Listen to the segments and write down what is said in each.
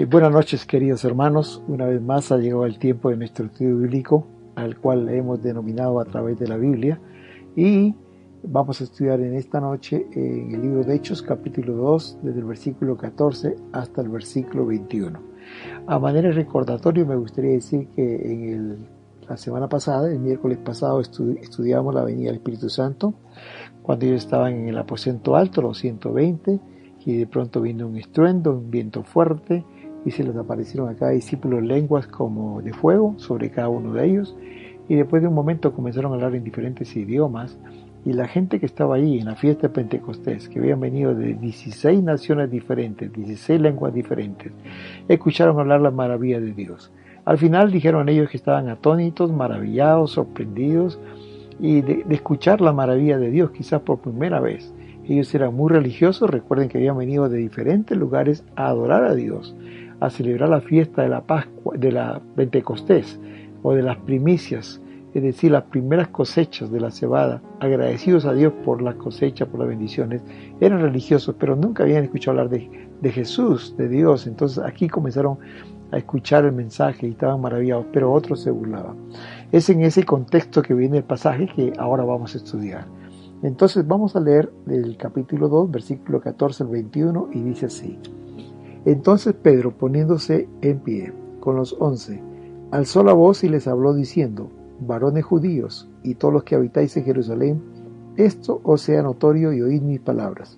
Buenas noches, queridos hermanos. Una vez más ha llegado el tiempo de nuestro estudio bíblico, al cual hemos denominado a través de la Biblia. Y vamos a estudiar en esta noche en el libro de Hechos, capítulo 2, desde el versículo 14 hasta el versículo 21. A manera de recordatorio, me gustaría decir que la semana pasada, el miércoles pasado, estudiamos la venida del Espíritu Santo, cuando ellos estaban en el aposento alto, los 120, y de pronto vino un estruendo, un viento fuerte, y se les aparecieron a cada discípulo lenguas como de fuego sobre cada uno de ellos, y después de un momento comenzaron a hablar en diferentes idiomas, y la gente que estaba ahí en la fiesta de Pentecostés, que habían venido de 16 naciones diferentes, 16 lenguas diferentes, escucharon hablar las maravillas de Dios. Al final dijeron ellos que estaban atónitos, maravillados, sorprendidos, y de escuchar la maravilla de Dios, quizás por primera vez. Ellos eran muy religiosos, recuerden que habían venido de diferentes lugares a adorar a Dios, a celebrar la fiesta de la Pascua, de la Pentecostés, o de las primicias, es decir, las primeras cosechas de la cebada, agradecidos a Dios por las cosechas, por las bendiciones. Eran religiosos, pero nunca habían escuchado hablar de Jesús, de Dios. Entonces aquí comenzaron a escuchar el mensaje y estaban maravillados, pero otros se burlaban. Es en ese contexto que viene el pasaje que ahora vamos a estudiar. Entonces vamos a leer del capítulo 2, versículo 14 al 21, y dice así: Entonces Pedro, poniéndose en pie con los 11, alzó la voz y les habló diciendo: Varones judíos y todos los que habitáis en Jerusalén, esto os sea notorio y oíd mis palabras.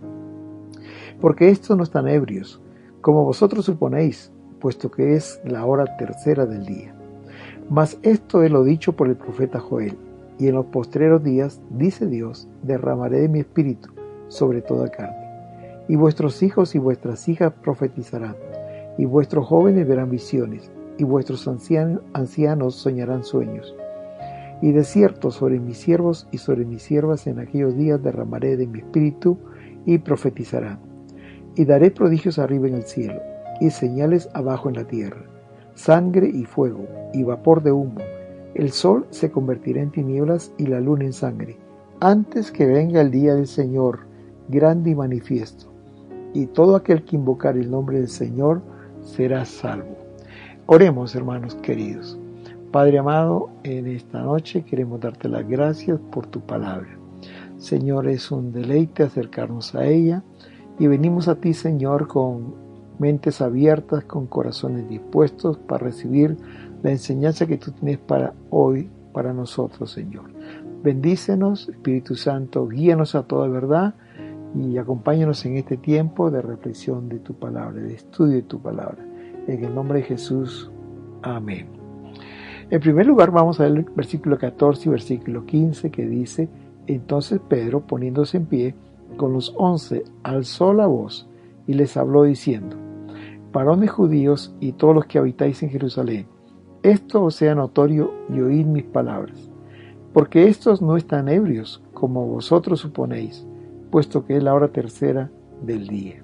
Porque estos no están ebrios, como vosotros suponéis, puesto que es la hora tercera del día. Mas esto es lo dicho por el profeta Joel: y en los postreros días, dice Dios, derramaré de mi espíritu sobre toda carne. Y vuestros hijos y vuestras hijas profetizarán, y vuestros jóvenes verán visiones, y vuestros ancianos soñarán sueños. Y de cierto sobre mis siervos y sobre mis siervas en aquellos días derramaré de mi espíritu, y profetizarán. Y daré prodigios arriba en el cielo, y señales abajo en la tierra, sangre y fuego, y vapor de humo. El sol se convertirá en tinieblas y la luna en sangre, antes que venga el día del Señor, grande y manifiesto. Y todo aquel que invocar el nombre del Señor será salvo. Oremos, hermanos queridos. Padre amado, en esta noche queremos darte las gracias por tu palabra. Señor, es un deleite acercarnos a ella, y venimos a ti, Señor, con mentes abiertas, con corazones dispuestos para recibir la enseñanza que tú tienes para hoy, para nosotros, Señor. Bendícenos, Espíritu Santo, guíanos a toda verdad y acompáñanos en este tiempo de reflexión de tu palabra, de estudio de tu palabra. En el nombre de Jesús, amén. En primer lugar, vamos a ver el versículo 14 y versículo 15 que dice: Entonces Pedro, poniéndose en pie con los 11, alzó la voz y les habló diciendo: Varones judíos y todos los que habitáis en Jerusalén, esto os sea notorio y oíd mis palabras. Porque estos no están ebrios, como vosotros suponéis, puesto que es la hora tercera del día.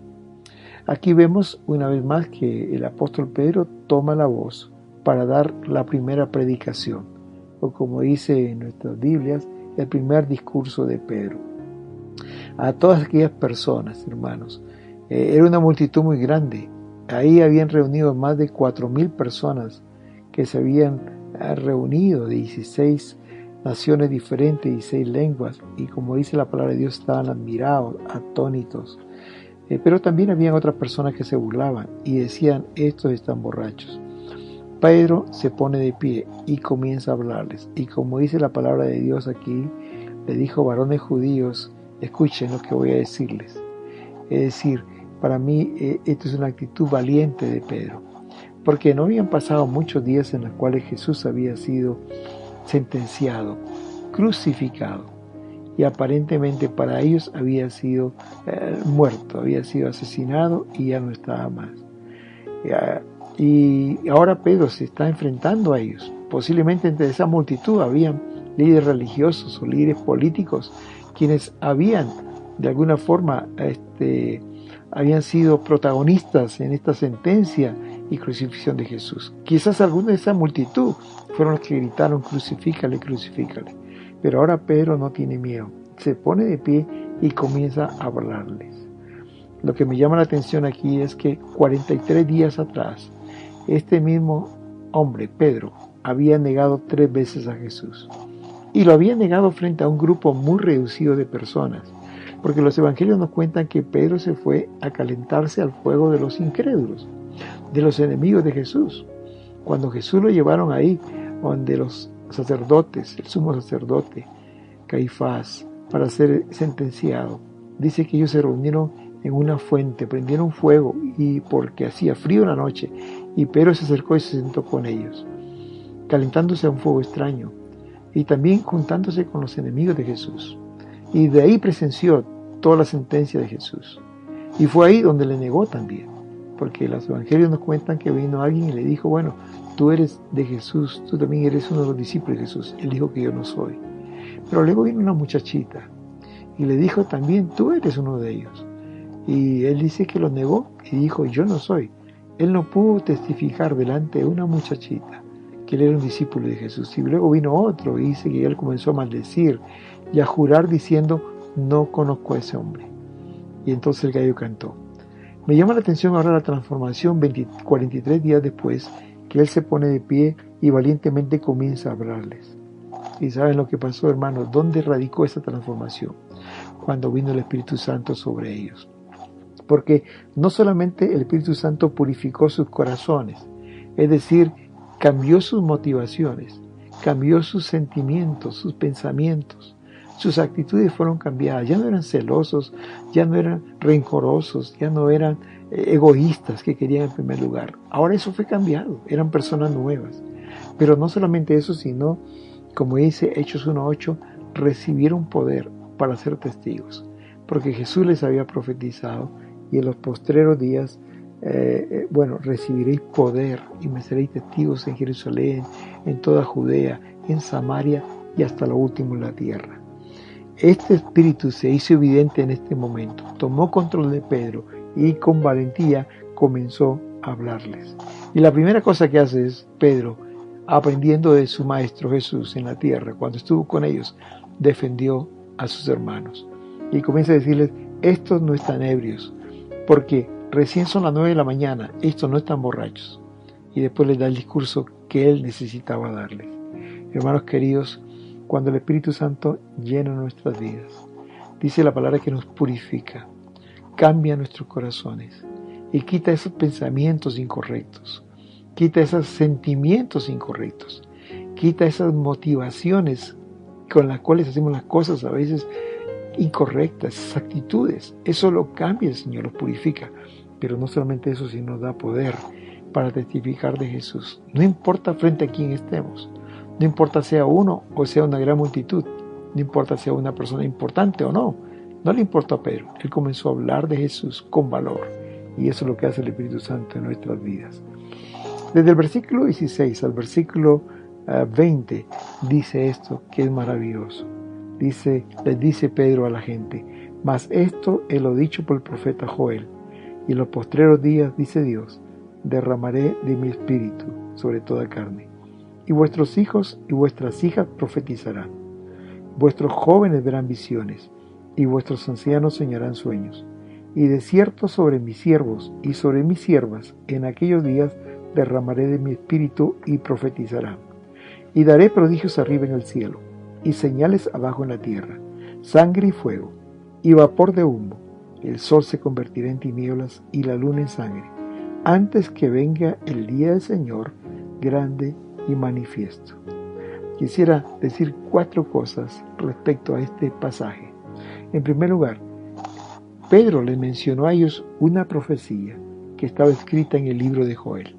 Aquí vemos una vez más que el apóstol Pedro toma la voz para dar la primera predicación, o como dice en nuestras Biblias, el primer discurso de Pedro. A todas aquellas personas, hermanos, era una multitud muy grande. Ahí habían reunido más de 4,000 personas que se habían reunido de 16 naciones diferentes, 16 lenguas, y como dice la palabra de Dios, estaban admirados, atónitos. Pero también habían otras personas que se burlaban y decían: estos están borrachos. Pedro se pone de pie y comienza a hablarles, y como dice la palabra de Dios aquí, le dijo: varones judíos, escuchen lo que voy a decirles. Es decir, para mí esto es una actitud valiente de Pedro, porque no habían pasado muchos días en los cuales Jesús había sido sentenciado, crucificado, y aparentemente para ellos había sido muerto, había sido asesinado y ya no estaba más. Y ahora Pedro se está enfrentando a ellos. Posiblemente entre esa multitud habían líderes religiosos o líderes políticos quienes habían de alguna forma habían sido protagonistas en esta sentencia y crucifixión de Jesús. Quizás algunos de esa multitud fueron los que gritaron: crucifícale, crucifícale. Pero ahora Pedro no tiene miedo, se pone de pie y comienza a hablarles. Lo que me llama la atención aquí es que 43 días atrás, este mismo hombre, Pedro, había negado 3 veces a Jesús. Y lo había negado frente a un grupo muy reducido de personas, porque los evangelios nos cuentan que Pedro se fue a calentarse al fuego de los incrédulos, de los enemigos de Jesús. Cuando Jesús lo llevaron ahí, donde los sacerdotes, el sumo sacerdote, Caifás, para ser sentenciado, dice que ellos se reunieron en una fuente, prendieron fuego y porque hacía frío en la noche, y Pedro se acercó y se sentó con ellos, calentándose a un fuego extraño y también juntándose con los enemigos de Jesús. Y de ahí presenció toda la sentencia de Jesús. Y fue ahí donde le negó también, porque los evangelios nos cuentan que vino alguien y le dijo, bueno, tú eres de Jesús, tú también eres uno de los discípulos de Jesús. Él dijo que yo no soy. Pero luego vino una muchachita y le dijo también, tú eres uno de ellos. Y él dice que lo negó y dijo, yo no soy. Él no pudo testificar delante de una muchachita que él era un discípulo de Jesús. Y luego vino otro y dice que él comenzó a maldecir y a jurar diciendo, no conozco a ese hombre. Y entonces el gallo cantó. Me llama la atención ahora la transformación 43 días después, que él se pone de pie y valientemente comienza a hablarles. ¿Y saben lo que pasó, hermanos? ¿Dónde radicó esa transformación? Cuando vino el Espíritu Santo sobre ellos. Porque no solamente el Espíritu Santo purificó sus corazones, es decir, cambió sus motivaciones, cambió sus sentimientos, sus pensamientos, sus actitudes fueron cambiadas, ya no eran celosos, ya no eran rencorosos, ya no eran egoístas que querían en primer lugar. Ahora eso fue cambiado, eran personas nuevas. Pero no solamente eso, sino, como dice Hechos 1:8, recibieron poder para ser testigos, porque Jesús les había profetizado y en los postreros días, recibiréis poder y me seréis testigos en Jerusalén, en toda Judea, en Samaria y hasta lo último en la tierra. Este espíritu se hizo evidente en este momento, tomó control de Pedro y con valentía comenzó a hablarles. Y la primera cosa que hace es Pedro, aprendiendo de su maestro Jesús en la tierra, cuando estuvo con ellos, defendió a sus hermanos. Y comienza a decirles, estos no están ebrios, porque recién son las 9 de la mañana, estos no están borrachos. Y después les da el discurso que él necesitaba darles. Hermanos queridos, cuando el Espíritu Santo llena nuestras vidas, dice la palabra que nos purifica, cambia nuestros corazones y quita esos pensamientos incorrectos, quita esos sentimientos incorrectos, quita esas motivaciones con las cuales hacemos las cosas a veces incorrectas, esas actitudes. Eso lo cambia el Señor, lo purifica. Pero no solamente eso, sino nos da poder para testificar de Jesús. No importa frente a quién estemos, no importa sea uno o sea una gran multitud, no importa sea una persona importante o no, no le importó a Pedro. Él comenzó a hablar de Jesús con valor y eso es lo que hace el Espíritu Santo en nuestras vidas. Desde el versículo 16 al versículo 20 dice esto que es maravilloso. Les dice Pedro a la gente, mas esto es lo dicho por el profeta Joel, y en los postreros días, dice Dios, derramaré de mi espíritu sobre toda carne, y vuestros hijos y vuestras hijas profetizarán, vuestros jóvenes verán visiones, y vuestros ancianos soñarán sueños, y de cierto sobre mis siervos y sobre mis siervas en aquellos días derramaré de mi espíritu y profetizarán, y daré prodigios arriba en el cielo, y señales abajo en la tierra, sangre y fuego, y vapor de humo. El sol se convertirá en tinieblas y la luna en sangre, antes que venga el día del Señor grande y manifiesto. Quisiera decir 4 cosas respecto a este pasaje. En primer lugar, Pedro les mencionó a ellos una profecía que estaba escrita en el libro de Joel.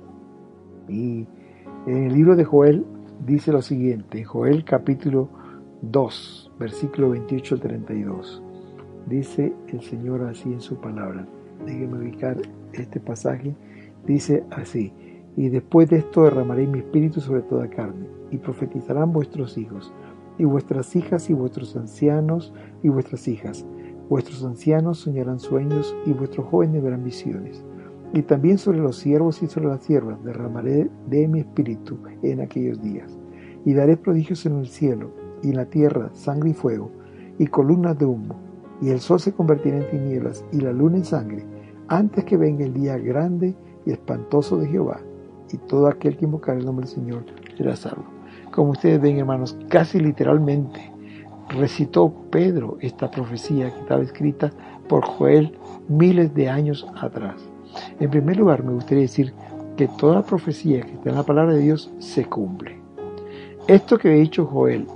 Y en el libro de Joel dice lo siguiente, en Joel capítulo 2, versículo 28 al 32. Dice el Señor así en su palabra. Déjenme ubicar este pasaje. Dice así, y después de esto derramaré mi espíritu sobre toda carne, y profetizarán vuestros hijos, y vuestras hijas, y vuestros ancianos, y vuestras hijas. Vuestros ancianos soñarán sueños, y vuestros jóvenes verán visiones. Y también sobre los siervos y sobre las siervas derramaré de mi espíritu en aquellos días. Y daré prodigios en el cielo, y en la tierra sangre y fuego, y columnas de humo. Y el sol se convertirá en tinieblas, y la luna en sangre, antes que venga el día grande y espantoso de Jehová, y todo aquel que invocar el nombre del Señor será salvo. Como ustedes ven, hermanos, casi literalmente recitó Pedro esta profecía que estaba escrita por Joel miles de años atrás. En primer lugar, me gustaría decir que toda profecía que está en la palabra de Dios se cumple. Esto que ha dicho Joel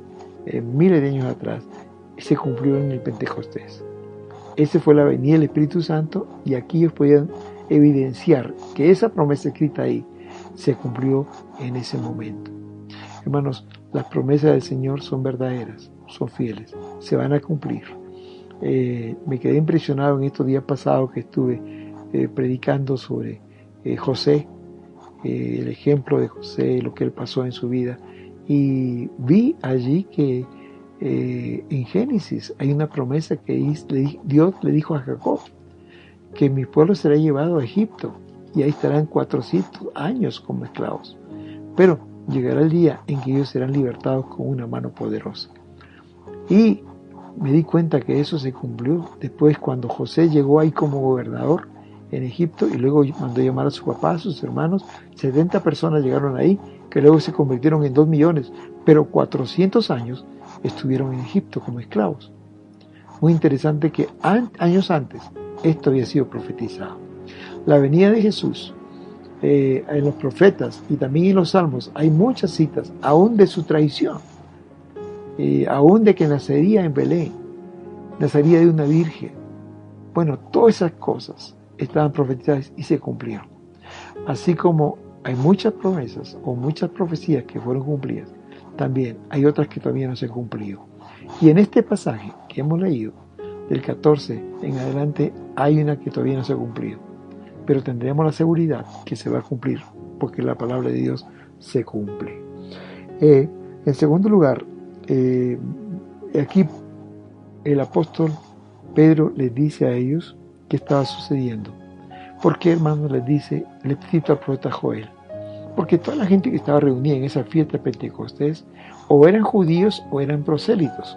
miles de años atrás se cumplió en el Pentecostés. Esa fue la venida del Espíritu Santo, y aquí ellos podían evidenciar que esa promesa escrita ahí se cumplió en ese momento. Hermanos, las promesas del Señor son verdaderas, son fieles, se van a cumplir. Me quedé impresionado en estos días pasados que estuve predicando sobre José, el ejemplo de José, lo que él pasó en su vida, y vi allí que en Génesis hay una promesa que Dios le dijo a Jacob, que mi pueblo será llevado a Egipto y ahí estarán 400 años como esclavos, pero llegará el día en que ellos serán libertados con una mano poderosa. Y me di cuenta que eso se cumplió después, cuando José llegó ahí como gobernador en Egipto, y luego mandó llamar a su papá, a sus hermanos. 70 personas llegaron ahí, que luego se convirtieron en 2 millones, pero 400 años estuvieron en Egipto como esclavos. Muy interesante que años antes esto había sido profetizado. La venida de Jesús, en los profetas y también en los salmos hay muchas citas, aún de su traición, aún de que nacería en Belén, nacería de una virgen. Bueno, todas esas cosas estaban profetizadas y se cumplieron. Así como hay muchas promesas o muchas profecías que fueron cumplidas, también hay otras que todavía no se han cumplido. Y en este pasaje que hemos leído, del 14 en adelante, hay una que todavía no se ha cumplido, pero tendremos la seguridad que se va a cumplir, porque la palabra de Dios se cumple. En segundo lugar, aquí el apóstol Pedro les dice a ellos qué estaba sucediendo. ¿Por qué, hermanos, les dice, le cita al profeta Joel? Porque toda la gente que estaba reunida en esa fiesta de Pentecostés o eran judíos o eran prosélitos.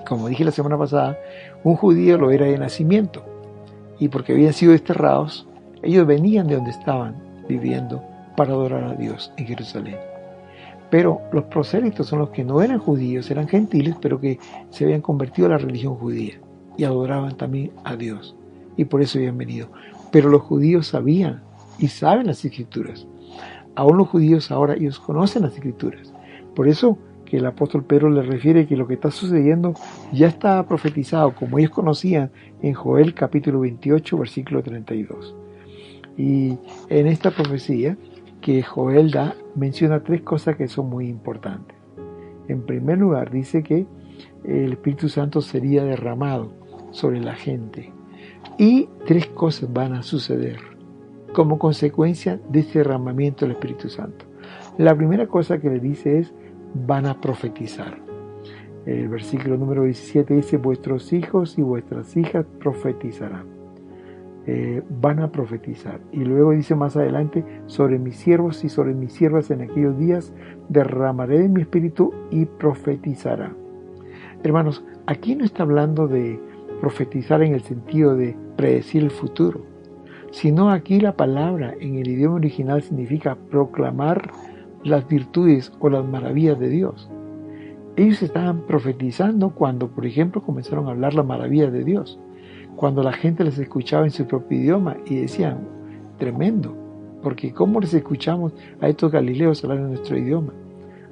Como dije la semana pasada, un judío lo era de nacimiento, y porque habían sido desterrados, ellos venían de donde estaban viviendo para adorar a Dios en Jerusalén. Pero los prosélitos son los que no eran judíos, eran gentiles, pero que se habían convertido a la religión judía y adoraban también a Dios, y por eso habían venido. Pero los judíos sabían y saben las Escrituras. Aún los judíos ahora, ellos conocen las Escrituras. Por eso que el apóstol Pedro les refiere que lo que está sucediendo ya estaba profetizado, como ellos conocían en Joel capítulo 28, versículo 32. Y en esta profecía que Joel da, menciona 3 cosas que son muy importantes. En primer lugar, dice que el Espíritu Santo sería derramado sobre la gente. Y 3 cosas van a suceder como consecuencia de este derramamiento del Espíritu Santo. La primera cosa que le dice es, van a profetizar. El versículo número 17 dice, vuestros hijos y vuestras hijas profetizarán. Van a profetizar. Y luego dice más adelante, sobre mis siervos y sobre mis siervas en aquellos días derramaré de mi espíritu y profetizarán. Hermanos, aquí no está hablando de profetizar en el sentido de predecir el futuro, sino aquí la palabra en el idioma original significa proclamar las virtudes o las maravillas de Dios. Ellos estaban profetizando cuando, por ejemplo, comenzaron a hablar las maravillas de Dios, cuando la gente les escuchaba en su propio idioma y decían, tremendo, porque ¿cómo les escuchamos a estos galileos hablar en nuestro idioma?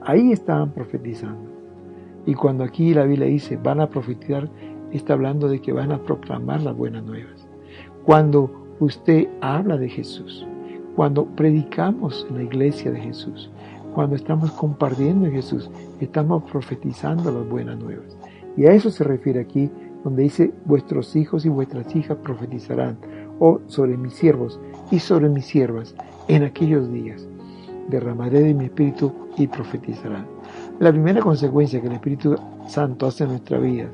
Ahí estaban profetizando. Y cuando aquí la Biblia dice, van a profetizar, está hablando de que van a proclamar las buenas nuevas. Cuando usted habla de Jesús, cuando predicamos en la iglesia de Jesús, cuando estamos compartiendo en Jesús, estamos profetizando las buenas nuevas. Y a eso se refiere aquí, donde dice, vuestros hijos y vuestras hijas profetizarán, o sobre mis siervos y sobre mis siervas, en aquellos días derramaré de mi espíritu y profetizarán. La primera consecuencia que el Espíritu Santo hace en nuestra vida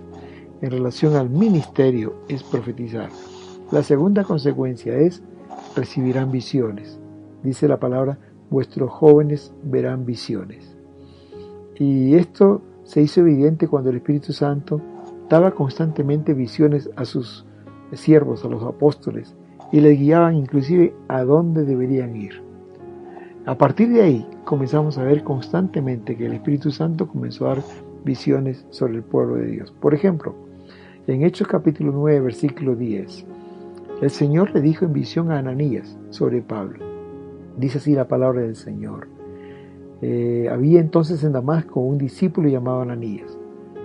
en relación al ministerio es profetizar. La segunda consecuencia es recibirán visiones. Dice la palabra, vuestros jóvenes verán visiones. Y esto se hizo evidente cuando el Espíritu Santo daba constantemente visiones a sus siervos, a los apóstoles, y les guiaban inclusive a dónde deberían ir. A partir de ahí comenzamos a ver constantemente que el Espíritu Santo comenzó a dar visiones sobre el pueblo de Dios. Por ejemplo, en Hechos capítulo 9, versículo 10, el Señor le dijo en visión a Ananías sobre Pablo. Dice así la palabra del Señor. Había entonces en Damasco un discípulo llamado Ananías,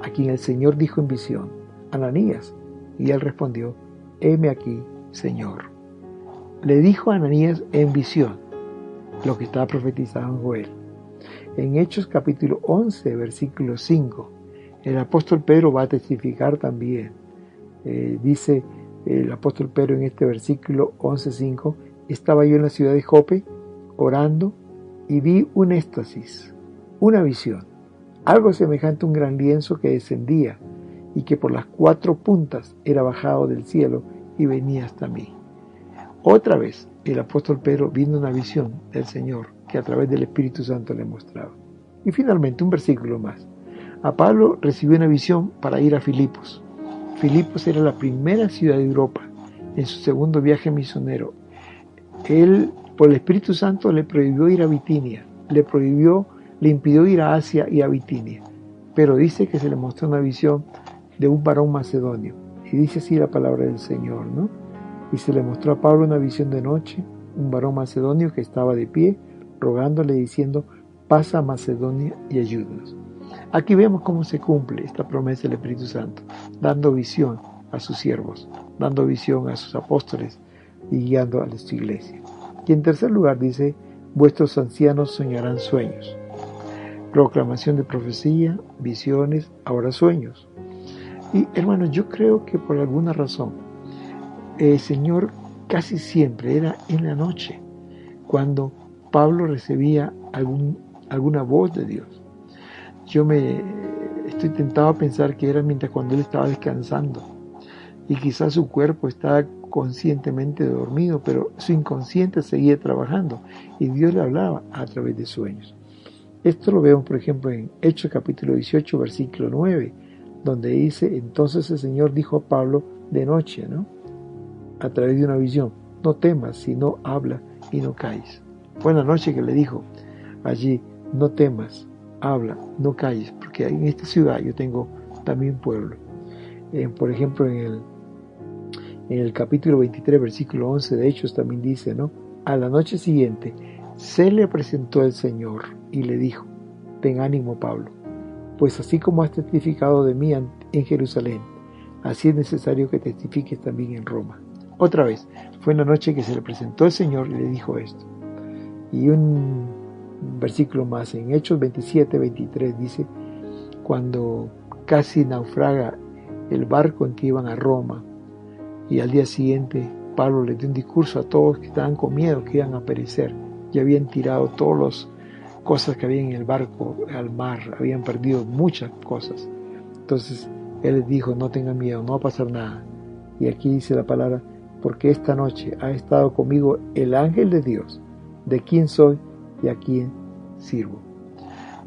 a quien el Señor dijo en visión: Ananías. Y él respondió: heme aquí, Señor. Le dijo a Ananías en visión lo que estaba profetizado en Joel. En Hechos capítulo 11, versículo 5, el apóstol Pedro va a testificar también. Dice el apóstol Pedro en este versículo 11:5: estaba yo en la ciudad de Jope orando y vi un éxtasis, una visión, algo semejante a un gran lienzo que descendía y que por las 4 puntas era bajado del cielo y venía hasta mí. Otra vez el apóstol Pedro vino una visión del Señor que a través del Espíritu Santo le mostraba. Y finalmente un versículo más. A Pablo recibió una visión para ir a Filipos. Filipos era la primera ciudad de Europa en su segundo viaje misionero. Él, por el Espíritu Santo, le prohibió ir a Bitinia, le impidió ir a Asia y a Bitinia. Pero dice que se le mostró una visión de un varón macedonio. Y dice así la palabra del Señor, ¿no? Y se le mostró a Pablo una visión de noche, un varón macedonio que estaba de pie, rogándole diciendo: pasa a Macedonia y ayúdanos. Aquí vemos cómo se cumple esta promesa del Espíritu Santo, dando visión a sus siervos, dando visión a sus apóstoles y guiando a su iglesia. Y en tercer lugar dice: vuestros ancianos soñarán sueños. Proclamación de profecía, visiones, ahora sueños. Y hermanos, yo creo que por alguna razón el Señor casi siempre era en la noche, cuando Pablo recibía alguna voz de Dios. Yo me estoy tentado a pensar que era mientras cuando él estaba descansando, y quizás su cuerpo estaba conscientemente dormido, pero su inconsciente seguía trabajando, y Dios le hablaba a través de sueños. Esto lo vemos, por ejemplo, en Hechos capítulo 18, versículo 9, donde dice: entonces el Señor dijo a Pablo de noche, ¿no?, a través de una visión: no temas, sino habla y no calles. Fue en la noche que le dijo allí: no temas, habla, no calles, porque en esta ciudad yo tengo también pueblo. Por ejemplo, en el capítulo 23, versículo 11 de Hechos también dice, ¿no? A la noche siguiente se le presentó el Señor y le dijo: ten ánimo, Pablo, pues así como has testificado de mí en Jerusalén, así es necesario que testifiques también en Roma. Otra vez, fue en la noche que se le presentó el Señor y le dijo esto. Y un versículo más, en Hechos 27, 23 dice: cuando casi naufraga el barco en que iban a Roma, y al día siguiente Pablo le dio un discurso a todos que estaban con miedo que iban a perecer, y habían tirado todas las cosas que había en el barco al mar, habían perdido muchas cosas. Entonces él les dijo: no tengan miedo, no va a pasar nada. Y aquí dice la palabra: porque esta noche ha estado conmigo el ángel de Dios, de quien soy y a quien sirvo.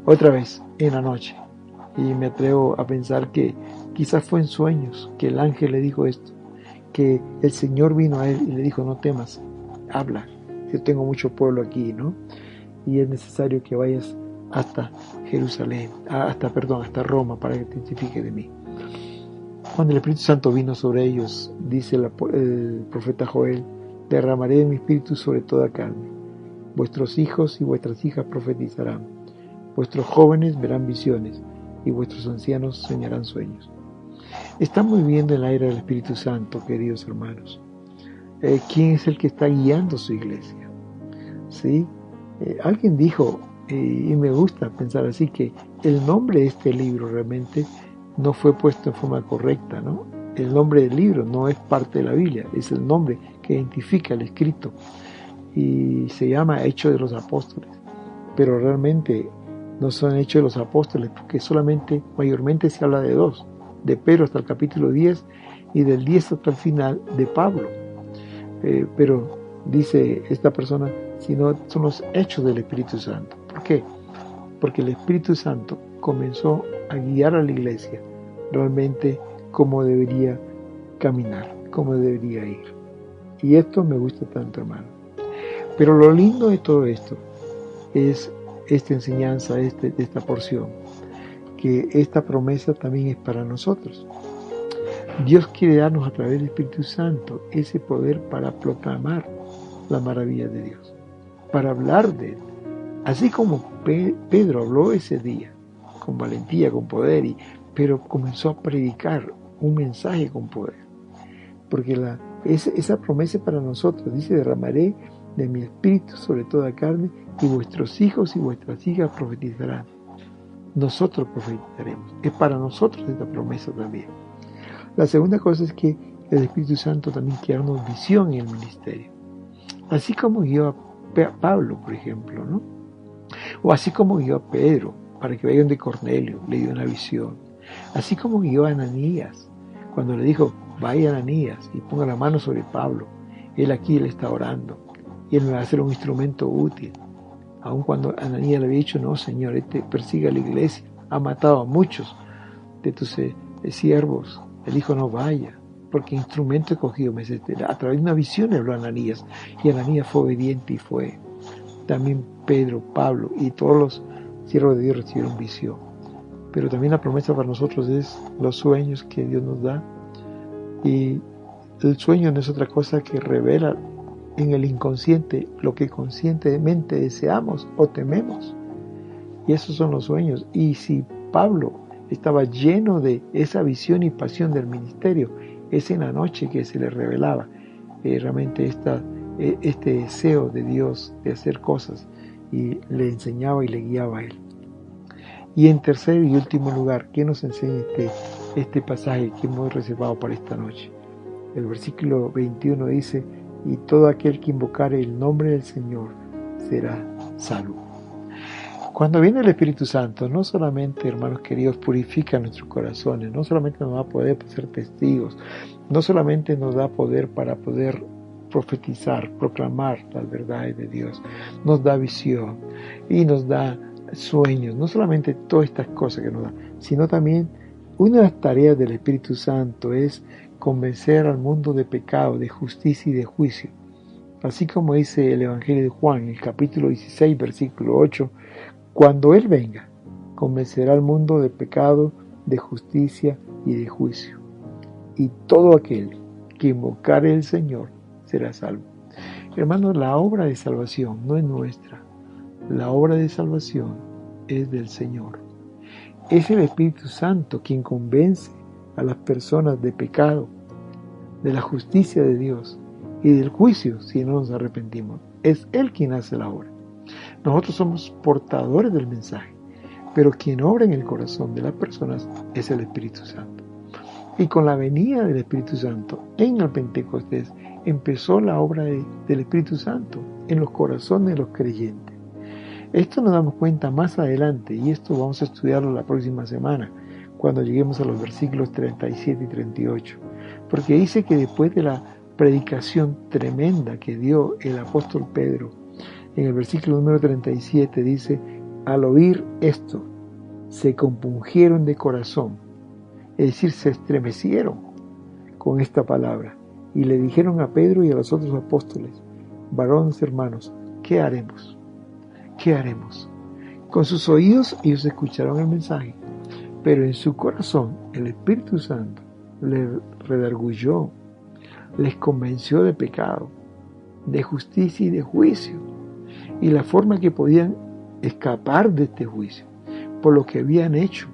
Otra vez, en la noche. Y me atrevo a pensar que quizás fue en sueños que el ángel le dijo esto, que el Señor vino a él y le dijo: no temas, habla, yo tengo mucho pueblo aquí, ¿no? Y es necesario que vayas hasta Jerusalén, hasta Roma, para que testifique de mí. Cuando el Espíritu Santo vino sobre ellos, dice el profeta Joel: derramaré de mi espíritu sobre toda carne. Vuestros hijos y vuestras hijas profetizarán. Vuestros jóvenes verán visiones y vuestros ancianos soñarán sueños. Estamos viviendo en la era del Espíritu Santo, queridos hermanos. ¿Quién es el que está guiando su iglesia? ¿Sí? Alguien dijo, y me gusta pensar así, que el nombre de este libro realmente no fue puesto en forma correcta, ¿no? El nombre del libro no es parte de la Biblia, es el nombre que identifica el escrito y se llama Hechos de los Apóstoles, pero realmente no son Hechos de los Apóstoles, porque mayormente se habla de 2, de Pedro hasta el capítulo 10 y del 10 hasta el final de Pablo. Pero dice esta persona, sino son los hechos del Espíritu Santo. ¿Por qué? Porque el Espíritu Santo comenzó a guiar a la iglesia realmente cómo debería caminar, cómo debería ir. Y esto me gusta tanto, hermano. Pero lo lindo de todo esto es esta enseñanza, de esta porción, que esta promesa también es para nosotros. Dios quiere darnos a través del Espíritu Santo ese poder para proclamar la maravilla de Dios, para hablar de Él. Así como Pedro habló ese día, con valentía, con poder, pero comenzó a predicar un mensaje con poder. Porque esa promesa es para nosotros. Dice, derramaré de mi espíritu sobre toda carne, y vuestros hijos y vuestras hijas profetizarán. Nosotros profetizaremos. Es para nosotros esta promesa también. La segunda cosa es que el Espíritu Santo también quiere darnos visión en el ministerio. Así como guió a Pablo, por ejemplo, ¿no? O así como guió a Pedro, para que vayan de Cornelio, le dio una visión. Así como guió a Ananías, cuando le dijo, vaya Ananías y ponga la mano sobre Pablo. Él aquí le está orando. Y él me va a hacer un instrumento útil. Aun cuando Ananías le había dicho, no, Señor, persigue a la iglesia. Ha matado a muchos de tus siervos. Él dijo, no vaya, porque instrumento escogido me es a través de una visión le habló a Ananías. Y Ananías fue obediente y fue. También Pedro, Pablo y todos los siervos de Dios recibieron visión. Pero también la promesa para nosotros es los sueños que Dios nos da. Y el sueño no es otra cosa que revela en el inconsciente lo que conscientemente deseamos o tememos. Y esos son los sueños. Y si Pablo estaba lleno de esa visión y pasión del ministerio, es en la noche que se le revelaba realmente este deseo de Dios de hacer cosas, y le enseñaba y le guiaba a él. Y en tercer y último lugar, ¿qué nos enseña este pasaje que hemos reservado para esta noche? El versículo 21 dice, y todo aquel que invocare el nombre del Señor será salvo. Cuando viene el Espíritu Santo, no solamente, hermanos queridos, purifica nuestros corazones, no solamente nos da poder para ser testigos, no solamente nos da poder para poder profetizar, proclamar las verdades de Dios, nos da visión y nos da sueños, no solamente todas estas cosas que nos da, sino también una de las tareas del Espíritu Santo es convencer al mundo de pecado, de justicia y de juicio. Así como dice el Evangelio de Juan, en el capítulo 16, versículo 8, cuando Él venga, convencerá al mundo de pecado, de justicia y de juicio. Y todo aquel que invocare al Señor será salvo. Hermanos, la obra de salvación no es nuestra. La obra de salvación es del Señor. Es el Espíritu Santo quien convence a las personas de pecado, de la justicia de Dios y del juicio si no nos arrepentimos. Es Él quien hace la obra. Nosotros somos portadores del mensaje, pero quien obra en el corazón de las personas es el Espíritu Santo. Y con la venida del Espíritu Santo en el Pentecostés empezó la obra del Espíritu Santo en los corazones de los creyentes. Esto nos damos cuenta más adelante, y esto vamos a estudiarlo la próxima semana, cuando lleguemos a los versículos 37 y 38, porque dice que después de la predicación tremenda que dio el apóstol Pedro, en el versículo número 37 dice, al oír esto, se compungieron de corazón, es decir, se estremecieron con esta palabra, y le dijeron a Pedro y a los otros apóstoles, varones hermanos, ¿qué haremos? ¿Qué haremos? Con sus oídos ellos escucharon el mensaje, pero en su corazón el Espíritu Santo les redarguyó, les convenció de pecado, de justicia y de juicio, y la forma que podían escapar de este juicio, por lo que habían hecho.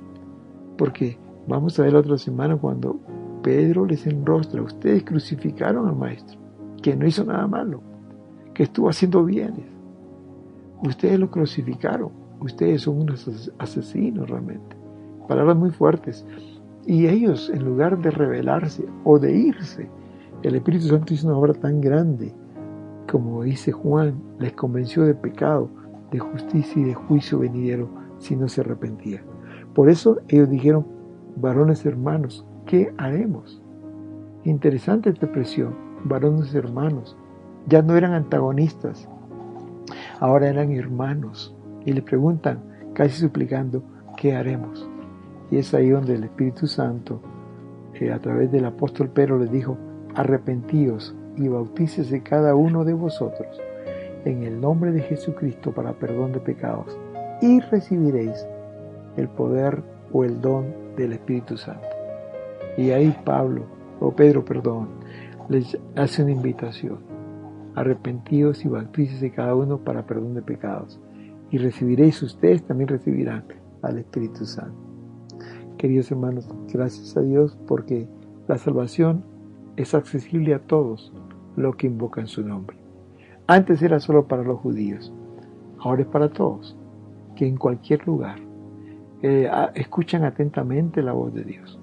Porque vamos a ver la otra semana cuando Pedro les enrostra, ustedes crucificaron al Maestro, que no hizo nada malo, que estuvo haciendo bienes. Ustedes lo crucificaron, ustedes son unos asesinos realmente. Palabras muy fuertes. Y ellos, en lugar de rebelarse o de irse, el Espíritu Santo hizo una obra tan grande, como dice Juan, les convenció de pecado, de justicia y de juicio venidero si no se arrepentían. Por eso ellos dijeron, varones hermanos, ¿qué haremos? Interesante esta expresión, varones hermanos. Ya no eran antagonistas, ahora eran hermanos. Y le preguntan, casi suplicando, ¿qué haremos? Y es ahí donde el Espíritu Santo, a través del apóstol Pedro, les dijo, arrepentíos y bautícese cada uno de vosotros en el nombre de Jesucristo para perdón de pecados, y recibiréis el poder o el don del Espíritu Santo. Y ahí Pedro, les hace una invitación: arrepentíos y bautícese cada uno para perdón de pecados, y recibiréis, ustedes también recibirán al Espíritu Santo. Queridos hermanos, gracias a Dios porque la salvación es accesible a todos los que invocan su nombre. Antes era solo para los judíos, ahora es para todos, que en cualquier lugar escuchan atentamente la voz de Dios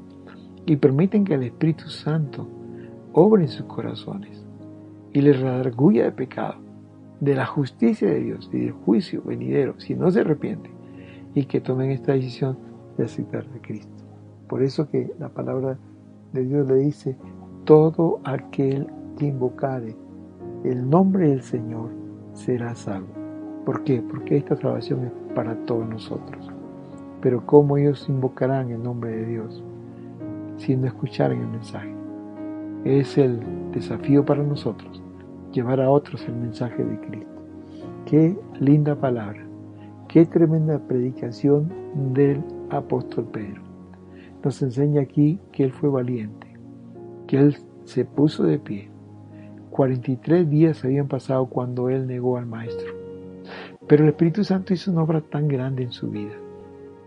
y permiten que el Espíritu Santo obre en sus corazones y les redarguya de pecado, de la justicia de Dios y del juicio venidero si no se arrepienten, y que tomen esta decisión de aceptar a Cristo. Por eso que la palabra de Dios le dice: todo aquel que invocare el nombre del Señor será salvo. ¿Por qué? Porque esta salvación es para todos nosotros. Pero ¿cómo ellos invocarán el nombre de Dios si no escucharan el mensaje? Es el desafío para nosotros, llevar a otros el mensaje de Cristo. Qué linda palabra, qué tremenda predicación del apóstol Pedro. Nos enseña aquí que él fue valiente, que él se puso de pie. 43 días habían pasado cuando él negó al Maestro. Pero el Espíritu Santo hizo una obra tan grande en su vida.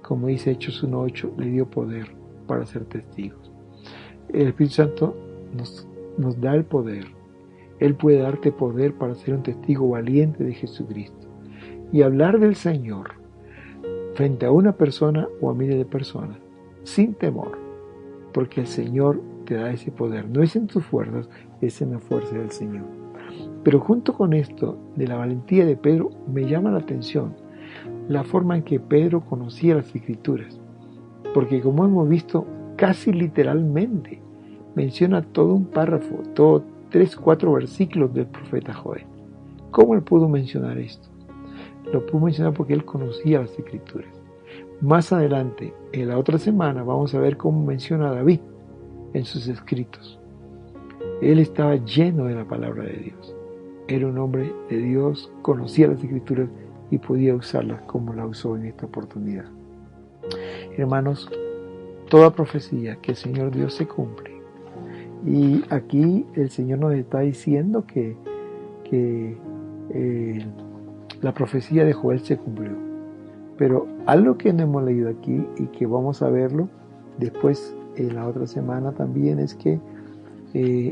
Como dice Hechos 1:8, le dio poder para ser testigos. El Espíritu Santo nos da el poder. Él puede darte poder para ser un testigo valiente de Jesucristo y hablar del Señor frente a una persona o a miles de personas sin temor, porque el Señor te da ese poder. No es en tus fuerzas, es en la fuerza del Señor. Pero junto con esto de la valentía de Pedro, me llama la atención la forma en que Pedro conocía las Escrituras, porque como hemos visto, casi literalmente menciona todo un párrafo, 3-4 versículos del profeta Joel. ¿Cómo él pudo mencionar esto? Lo pudo mencionar porque él conocía las Escrituras. Más adelante, en la otra semana, vamos a ver cómo menciona a David en sus escritos. Él estaba lleno de la palabra de Dios. Era un hombre de Dios, conocía las Escrituras y podía usarlas como la usó en esta oportunidad. Hermanos, toda profecía que el Señor Dios se cumple. Y aquí el Señor nos está diciendo que la profecía de Joel se cumplió. Pero algo que no hemos leído aquí y que vamos a verlo después en la otra semana también es que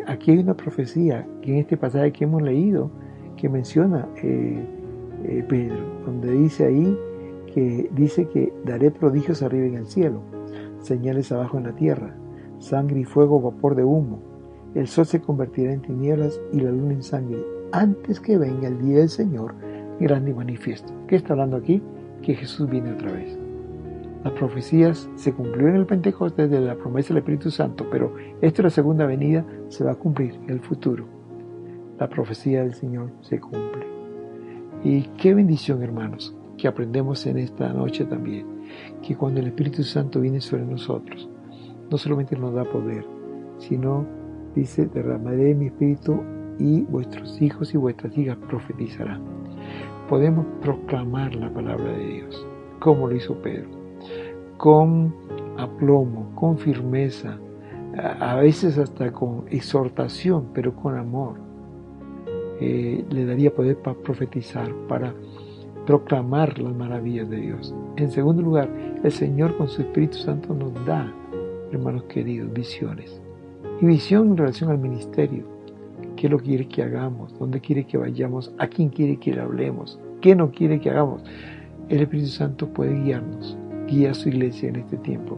aquí hay una profecía que en este pasaje que hemos leído que menciona Pedro, donde dice que daré prodigios arriba en el cielo, señales abajo en la tierra, sangre y fuego, vapor de humo. El sol se convertirá en tinieblas y la luna en sangre, antes que venga el día del Señor grande y manifiesto. ¿Qué está hablando aquí? Que Jesús viene otra vez. Las profecías se cumplieron en el Pentecostés de la promesa del Espíritu Santo, pero esta, la segunda venida, se va a cumplir en el futuro. La profecía del Señor se cumple. Y qué bendición, hermanos, que aprendemos en esta noche también, que cuando el Espíritu Santo viene sobre nosotros, no solamente nos da poder, sino, dice, derramaré mi Espíritu y vuestros hijos y vuestras hijas profetizarán. Podemos proclamar la palabra de Dios, como lo hizo Pedro, con aplomo, con firmeza, a veces hasta con exhortación, pero con amor. Le daría poder para profetizar, para proclamar las maravillas de Dios. En segundo lugar, el Señor con su Espíritu Santo nos da, hermanos queridos, visiones. Y visión en relación al ministerio. ¿Qué lo quiere que hagamos? ¿Dónde quiere que vayamos? ¿A quién quiere que le hablemos? ¿Qué no quiere que hagamos? El Espíritu Santo puede guiarnos, guía a su iglesia en este tiempo.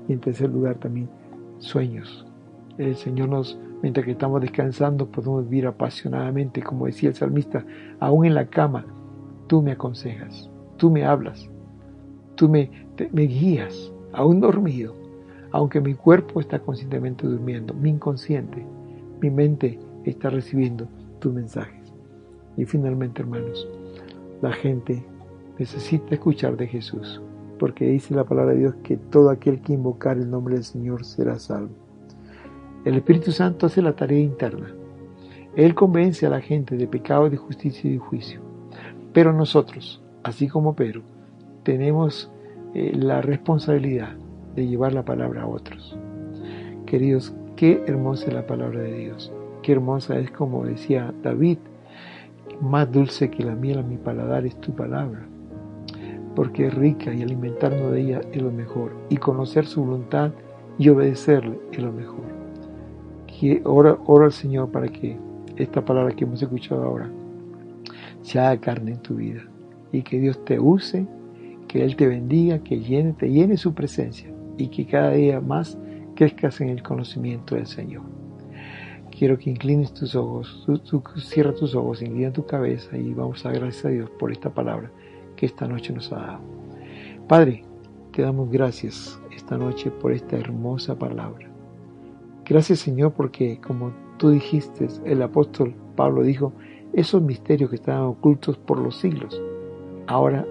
Y en tercer lugar también, sueños. El Señor mientras que estamos descansando, podemos vivir apasionadamente, como decía el salmista, aún en la cama, tú me aconsejas, tú me hablas, tú me guías, aún dormido, aunque mi cuerpo está conscientemente durmiendo, mi inconsciente, mi mente está recibiendo tus mensajes. Y finalmente, hermanos, la gente necesita escuchar de Jesús, porque dice la palabra de Dios que todo aquel que invocar el nombre del Señor será salvo. El Espíritu Santo hace la tarea interna. Él convence a la gente de pecado, de justicia y de juicio. Pero nosotros, así como Pedro, tenemos la responsabilidad de llevar la palabra a otros. Queridos, qué hermosa es la palabra de Dios. Qué hermosa es, como decía David, más dulce que la miel a mi paladar es tu palabra, porque es rica y alimentarnos de ella es lo mejor, y conocer su voluntad y obedecerle es lo mejor. Ora al Señor para que esta palabra que hemos escuchado ahora se haga carne en tu vida, y que Dios te use, que Él te bendiga, que te llene su presencia, y que cada día más crezcas en el conocimiento del Señor. Quiero que inclines tus ojos, cierra tus ojos, inclina tu cabeza y vamos a dar gracias a Dios por esta palabra que esta noche nos ha dado. Padre, te damos gracias esta noche por esta hermosa palabra. Gracias, Señor, porque como tú dijiste, el apóstol Pablo dijo, esos misterios que estaban ocultos por los siglos, ahora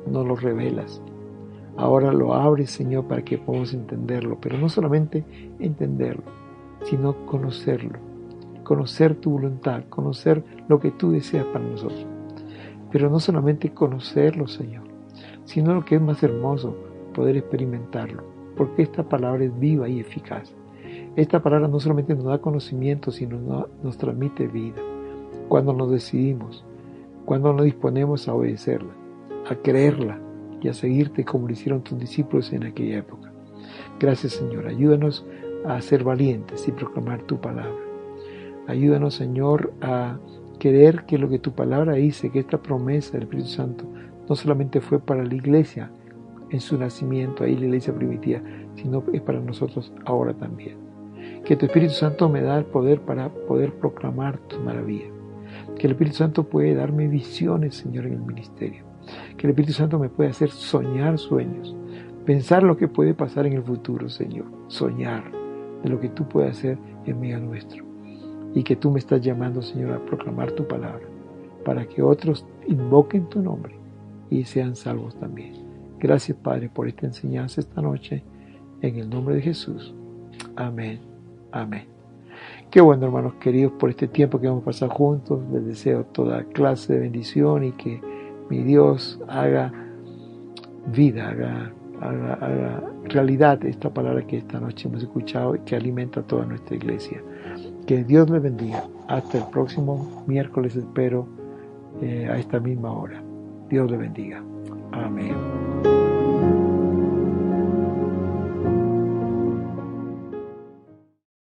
nos los revelas. Ahora lo abres, Señor, para que podamos entenderlo, pero no solamente entenderlo, sino conocerlo, conocer tu voluntad, conocer lo que tú deseas para nosotros. Pero no solamente conocerlo, Señor, sino lo que es más hermoso, poder experimentarlo, porque esta palabra es viva y eficaz. Esta palabra no solamente nos da conocimiento, sino nos transmite vida. Cuando nos decidimos, cuando nos disponemos a obedecerla, a creerla y a seguirte como lo hicieron tus discípulos en aquella época. Gracias, Señor. Ayúdanos a ser valientes y proclamar tu palabra. Ayúdanos, Señor, a querer que lo que tu palabra dice, que esta promesa del Espíritu Santo no solamente fue para la iglesia en su nacimiento, ahí la iglesia primitiva, sino es para nosotros ahora también. Que tu Espíritu Santo me da el poder para poder proclamar tu maravilla. Que el Espíritu Santo puede darme visiones, Señor, en el ministerio. Que el Espíritu Santo me puede hacer soñar sueños, pensar lo que puede pasar en el futuro, Señor. Soñar de lo que tú puedes hacer en medio nuestro. Y que tú me estás llamando, Señor, a proclamar tu palabra, para que otros invoquen tu nombre y sean salvos también. Gracias, Padre, por esta enseñanza esta noche, en el nombre de Jesús. Amén. Amén. Qué bueno, hermanos queridos, por este tiempo que hemos pasado juntos. Les deseo toda clase de bendición y que mi Dios haga vida, haga realidad esta palabra que esta noche hemos escuchado y que alimenta a toda nuestra iglesia. Que Dios les bendiga. Hasta el próximo miércoles, espero, a esta misma hora. Dios les bendiga. Amén.